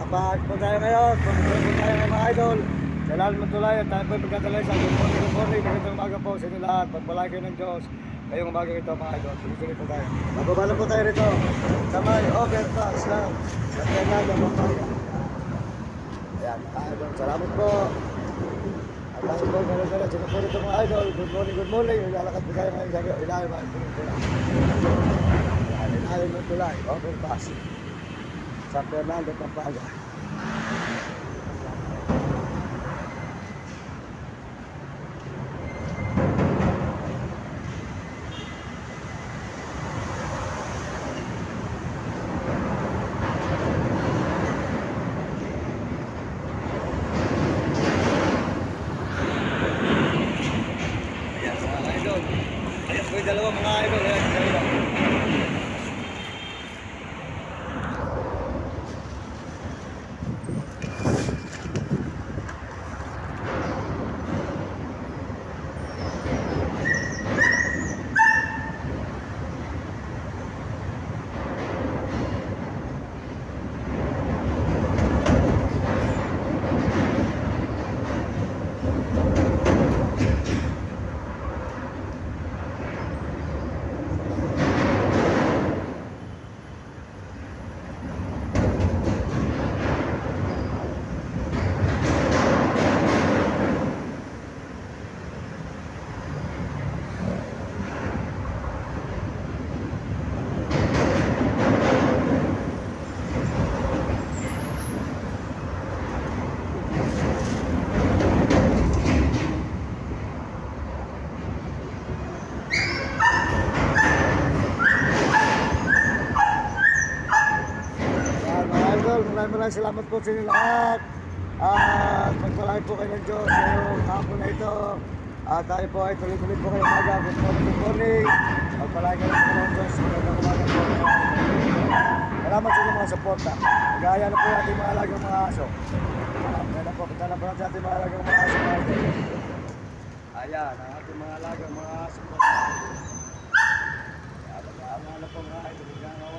Kapag po tayo ngayon, pagpunta po tayo ngayon mga idol. Sa lahat matulay at tayo po pagkatulay sa good morning, magandang umaga po sa inyo lahat. Pagpalay kayo ng Diyos. Ngayong umaga ito mga idol, tuloy-tuloy po tayo. Mababala po tayo rito sa may overpass lang sa Fernando Pampanga. Ayan mga idol, salamat po. At tayo po gano'n-gano'n, sino po rito mga idol. Good morning, ilalakad po tayo ngayon sa ilalim mga tulay. Ilalim ng tulay, overpass sa Fernando Pampanga. Ayan po yung dalawa mga idol. Ayan, dalawa. Maraming salamat po sa inyo lahat. At magpalay po kayo ng Diyos ngayong hapon na ito. At tayo po ay tuloy-tuloy po kayo umaga. Good morning. Magpalay kayo ng Diyos. Magandang umaga po. Salamat sa inyong mga suporta. Gaya na po ating mga alagang mga aso. Gaya na po, punta na po natin ating mga alagang mga aso. Ayan, ang ating mga alagang mga aso. Ayan, ang po mga ito.